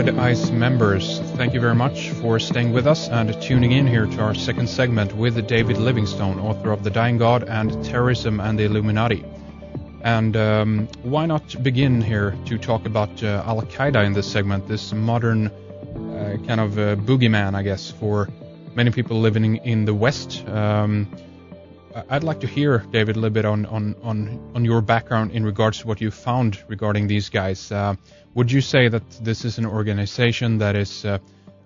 Red Ice members, thank you very much for staying with us and tuning in here to our second segment with David Livingstone, author of The Dying God and Terrorism and the Illuminati. And why not begin here to talk about Al-Qaeda in this segment, this modern kind of boogeyman, I guess, for many people living in the West. I'd like to hear, David, a little bit on your background in regards to what you found regarding these guys. Would you say that this is an organization that is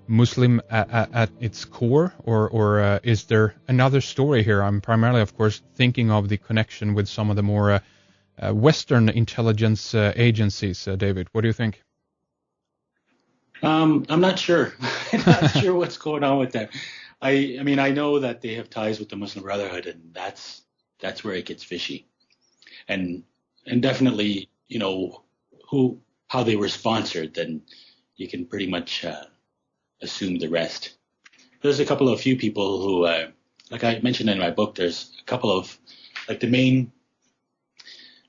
Muslim at its core, or is there another story here? I'm primarily, of course, thinking of the connection with some of the more Western intelligence agencies. David, what do you think? I'm not sure. I'm not sure what's going on with that. I mean, I know that they have ties with the Muslim Brotherhood, and that's where it gets fishy. And definitely, you know, how they were sponsored, then you can pretty much assume the rest. There's a few people who, like I mentioned in my book, there's a couple of, like the main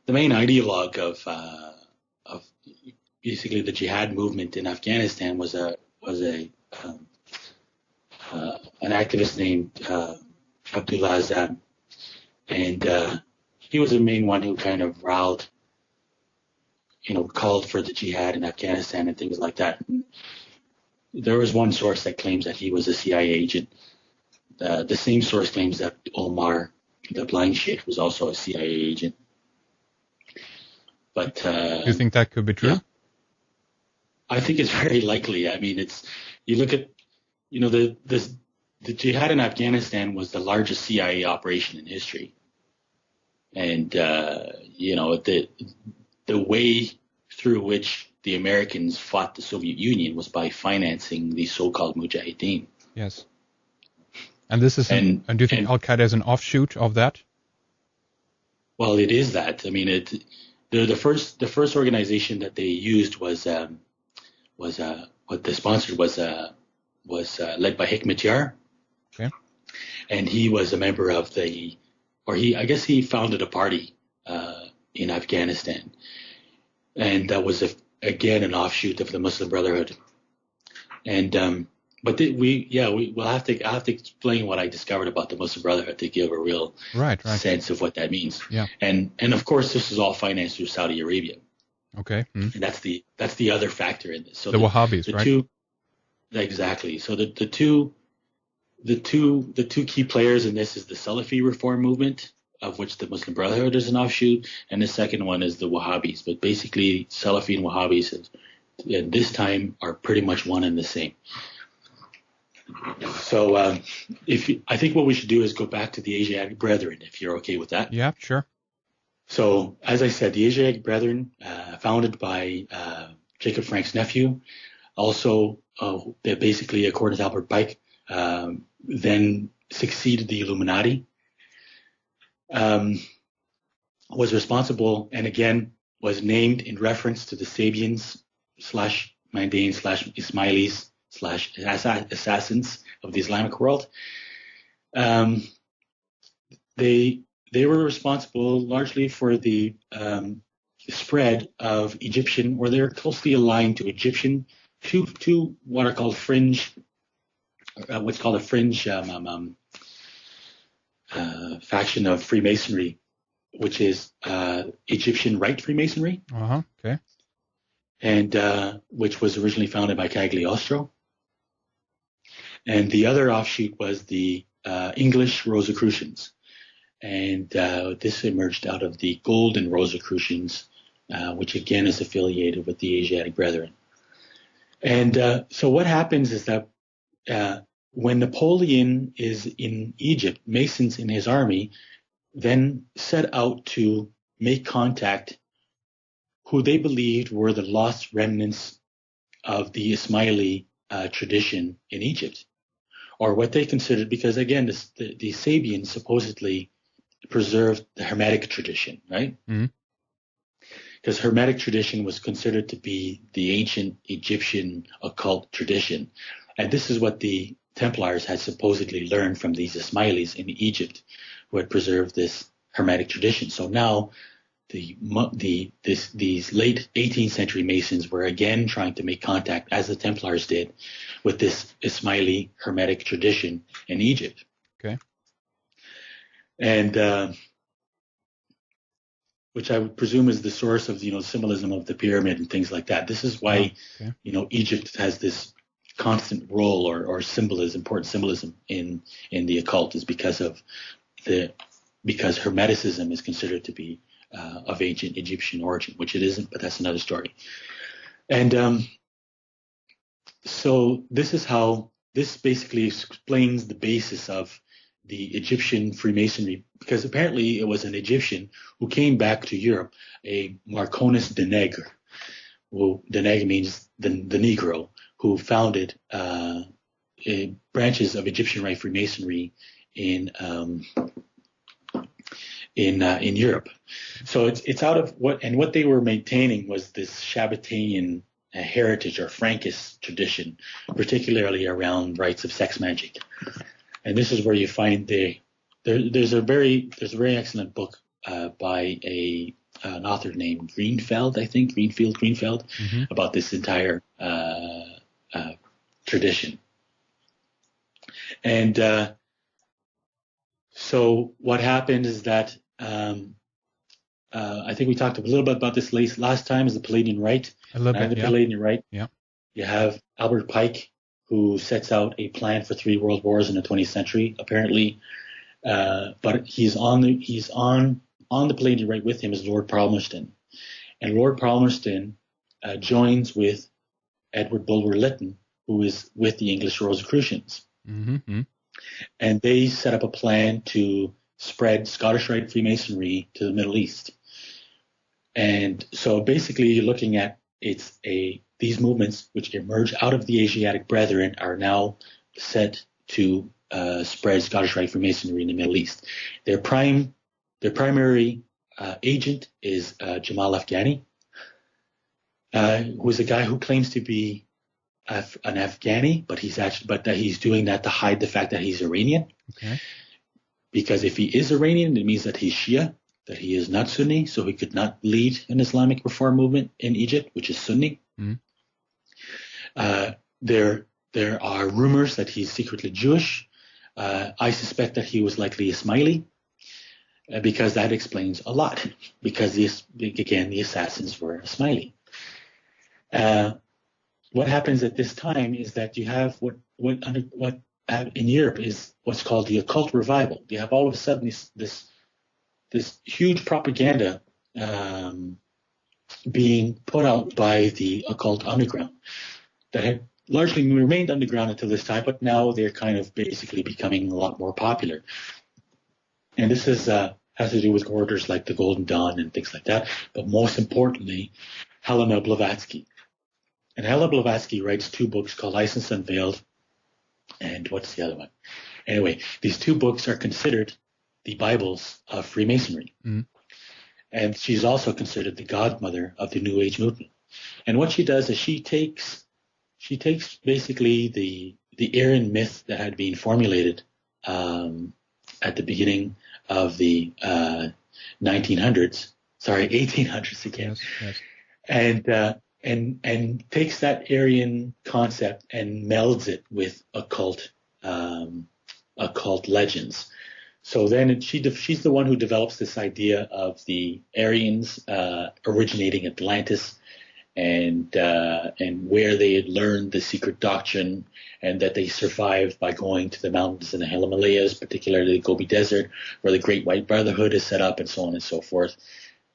ideologue of basically the jihad movement in Afghanistan was an activist named Abdullah Azam, and he was the main one who kind of called for the jihad in Afghanistan and things like that. There was one source that claims that he was a CIA agent. The same source claims that Omar, the blind sheikh, was also a CIA agent. But you think that could be true? Yeah, I think it's very likely. I mean, you look at, you know, the jihad in Afghanistan was the largest CIA operation in history, and you know, the way through which the Americans fought the Soviet Union was by financing the so-called Mujahideen. Yes. And this is, and do you think Al-Qaeda is an offshoot of that? Well, it is that. I mean, the first organization that they used was what they sponsored was led by Hikmatyar. Okay. And he was a member of I guess he founded a party in Afghanistan, and that was again an offshoot of the Muslim Brotherhood. And but we'll have to explain what I discovered about the Muslim Brotherhood to give a real sense of what that means. Yeah. And of course, this is all financed through Saudi Arabia. Okay. Mm. And that's the other factor in this. So the Wahhabis, right? Exactly. So the two key players in this is the Salafi reform movement, of which the Muslim Brotherhood is an offshoot, and the second one is the Wahhabis. But basically, Salafi and Wahhabis at this time are pretty much one and the same. So I think what we should do is go back to the Asiatic Brethren, if you're okay with that. Yeah, sure. So as I said, the Asiatic Brethren, founded by Jacob Frank's nephew, also basically, according to Albert Pike, then succeeded the Illuminati, was responsible, and again was named in reference to the Sabians / Mandaeans / Ismailis / assassins of the Islamic world. They were responsible largely for the spread of Egyptian, or they're closely aligned to Egyptian, to what are called fringe, what's called a fringe faction of Freemasonry, which is Egyptian Rite Freemasonry. Okay. And which was originally founded by Cagliostro. And the other offshoot was the English Rosicrucians. And this emerged out of the Golden Rosicrucians, which again is affiliated with the Asiatic Brethren. And so what happens is that when Napoleon is in Egypt, Masons in his army then set out to make contact who they believed were the lost remnants of the Ismaili tradition in Egypt, or what they considered, because again, the Sabians supposedly preserved the Hermetic tradition, right? Mm-hmm. Because Hermetic tradition was considered to be the ancient Egyptian occult tradition. And this is what the Templars had supposedly learned from these Ismailis in Egypt, who had preserved this Hermetic tradition. So now these late 18th century Masons were again trying to make contact, as the Templars did, with this Ismaili Hermetic tradition in Egypt. Okay. And which I would presume is the source of symbolism of the pyramid and things like that. This is why Egypt has this constant role or symbolism, important symbolism in the occult, is because Hermeticism is considered to be of ancient Egyptian origin, which it isn't, but that's another story. And so this basically explains the basis of the Egyptian Freemasonry, because apparently it was an Egyptian who came back to Europe, a Marconis de Negre. Well, de Negre means the Negro, who founded branches of Egyptian Rite Freemasonry in Europe. So it's out of what they were maintaining was this Shabbatainian heritage or Frankist tradition, particularly around rites of sex magic. And this is where you find there's a very excellent book by an author named Greenfield, Mm-hmm. about this entire tradition. And so what happened is that I think we talked a little bit about this last time, is the Palladian Rite. A little bit, the Palladian Rite. Yeah. You have Albert Pike, who sets out a plan for 3 world wars in the 20th century, apparently. But he's on the Palladian Rite. With him is Lord Palmerston. And Lord Palmerston joins with Edward Bulwer-Lytton, who is with the English Rosicrucians. Mm-hmm. And they set up a plan to spread Scottish Rite Freemasonry to the Middle East. And so basically you're looking at these movements which emerge out of the Asiatic Brethren are now set to spread Scottish Rite Freemasonry in the Middle East. Their primary agent is Jamal Afghani, who is a guy who claims to be an Afghani, but he's doing that to hide the fact that he's Iranian. Okay. Because if he is Iranian, it means that he's Shia, that he is not Sunni, so he could not lead an Islamic reform movement in Egypt, which is Sunni. Mm. There are rumors that he's secretly Jewish. I suspect that he was likely Ismaili, because that explains a lot. Because the assassins were Ismaili. What happens at this time is that you have what in Europe is what's called the occult revival. You have all of a sudden this huge propaganda being put out by the occult underground that had largely remained underground until this time, but now they're kind of basically becoming a lot more popular. And this has to do with orders like the Golden Dawn and things like that, but most importantly, Helena Blavatsky. And Helena Blavatsky writes 2 books called License Unveiled, and what's the other one? Anyway, these 2 books are considered the Bibles of Freemasonry. Mm. And she's also considered the godmother of the New Age movement. And what she does is she takes basically the Aryan myth that had been formulated at the beginning of the 1800s again. Yes. And takes that Aryan concept and melds it with occult legends. So then she's the one who develops this idea of the Aryans originating Atlantis and where they had learned the secret doctrine, and that they survived by going to the mountains in the Himalayas, particularly the Gobi Desert, where the Great White Brotherhood is set up, and so on and so forth.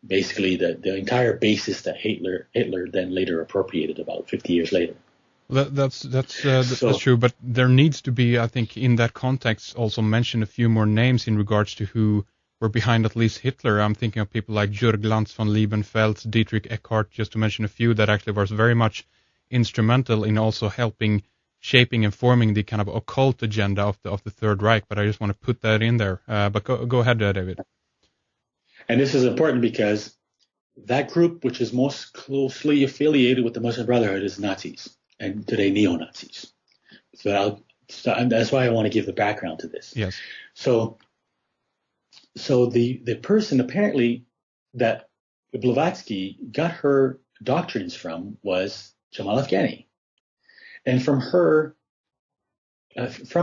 Basically, the entire basis that Hitler then later appropriated about 50 years later. That's true, but there needs to be, I think, in that context, also mention a few more names in regards to who were behind at least Hitler. I'm thinking of people like Jürg Lanz von Liebenfeld, Dietrich Eckart, just to mention a few that actually was very much instrumental in also helping, shaping and forming the kind of occult agenda of the Third Reich. But I just want to put that in there. But go ahead, David. And this is important because that group, which is most closely affiliated with the Muslim Brotherhood, is Nazis, and today neo-Nazis. So that's why I want to give the background to this. Yes. So the person apparently that Blavatsky got her doctrines from was Jamal Afghani. And from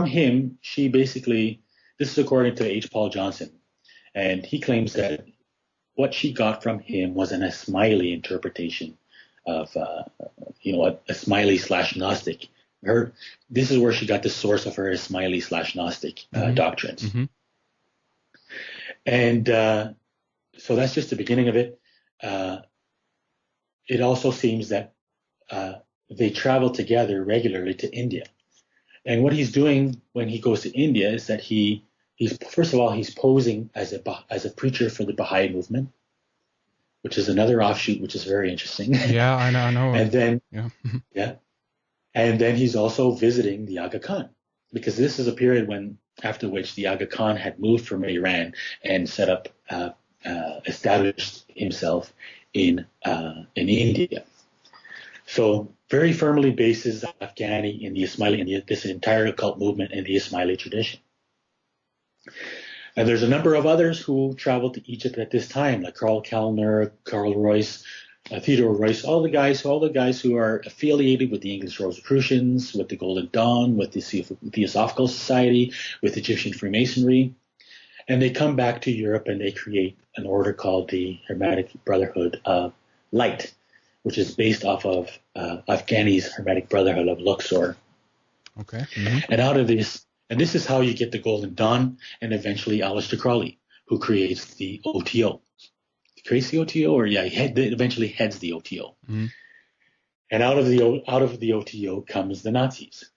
him, she basically, this is according to H. Paul Johnson, and he claims that what she got from him was an Ismaili interpretation of, a Ismaili / Gnostic. This is where she got the source of her Ismaili / Gnostic doctrines. Mm-hmm. And so that's just the beginning of it. It also seems that they travel together regularly to India. And what he's doing when he goes to India is that he's first of all, he's posing as a preacher for the Baha'i movement, which is another offshoot, which is very interesting. Yeah, I know. And then, yeah. And then he's also visiting the Aga Khan, because this is a period after which the Aga Khan had moved from Iran and set up, established himself in India. So very firmly bases Afghani in the Ismaili, this entire occult movement in the Ismaili tradition. And there's a number of others who traveled to Egypt at this time, like Karl Kellner, Karl Royce, Theodore Royce, all the guys who are affiliated with the English Rosicrucians, with the Golden Dawn, with the Theosophical Society, with Egyptian Freemasonry. And they come back to Europe and they create an order called the Hermetic Brotherhood of Light, which is based off of Afghani's Hermetic Brotherhood of Luxor. Okay. Mm-hmm. And out of this, and this is how you get the Golden Dawn and eventually Aleister Crowley, who creates the OTO. He creates the OTO, or he eventually heads the OTO. Mm-hmm. And out of the OTO comes the Nazis.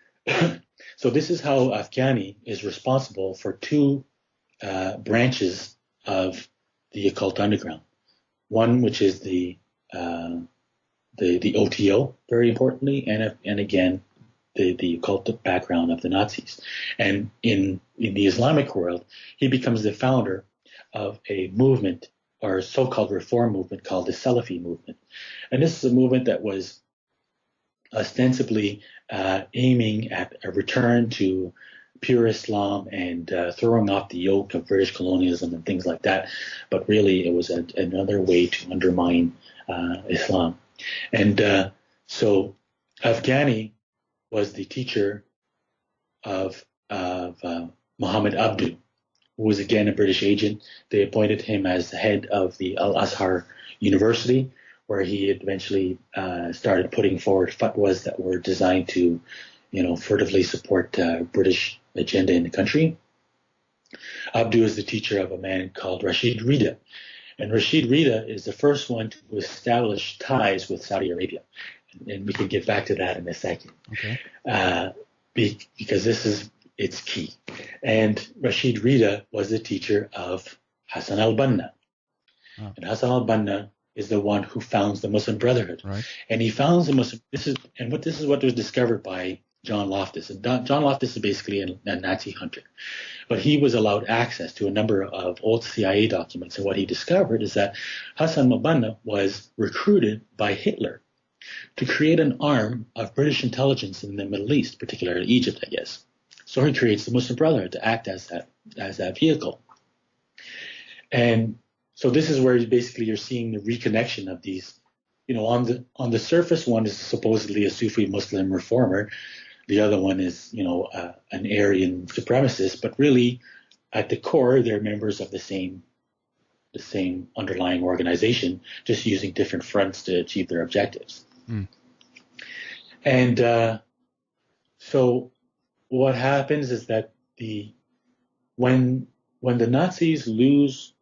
So this is how Afghani is responsible for two branches of the occult underground. One, which is the OTO, very importantly, and again, the occult background of the Nazis. And in the Islamic world, he becomes the founder of a movement, or a so-called reform movement, called the Salafi movement. And this is a movement that was ostensibly aiming at a return to pure Islam and throwing off the yoke of British colonialism and things like that. But really, it was another way to undermine Islam. And so Afghani was the teacher of Muhammad Abdu, who was again a British agent. They appointed him as the head of the Al-Azhar University, where he eventually started putting forward fatwas that were designed to, furtively support British agenda in the country. Abdu is the teacher of a man called Rashid Rida. And Rashid Rida is the first one to establish ties with Saudi Arabia. And we can get back to that in a second. Okay. Because it's key. And Rashid Rida was the teacher of Hassan al-Banna. Oh. And Hassan al-Banna is the one who founds the Muslim Brotherhood. Right. And he founds the Muslim, this is what was discovered by John Loftus. And John Loftus is basically a Nazi hunter. But he was allowed access to a number of old CIA documents. And what he discovered is that Hassan al-Banna was recruited by Hitler to create an arm of British intelligence in the Middle East, particularly Egypt, I guess. So he creates the Muslim Brotherhood to act as that vehicle. And so this is where you're seeing the reconnection of these. On the surface, one is supposedly a Sufi Muslim reformer. The other one is, an Aryan supremacist. But really, at the core, they're members of the same underlying organization, just using different fronts to achieve their objectives. Mm. And so what happens is that when the Nazis lose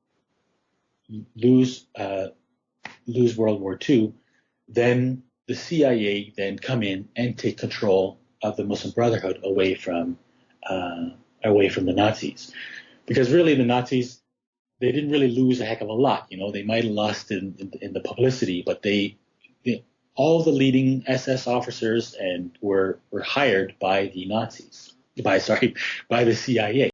World War II, then the CIA then come in and take control of the Muslim Brotherhood away from the Nazis, because really the Nazis, they didn't really lose a heck of a lot. They might have lost in the publicity, but all the leading SS officers were hired by the Nazis, by the CIA.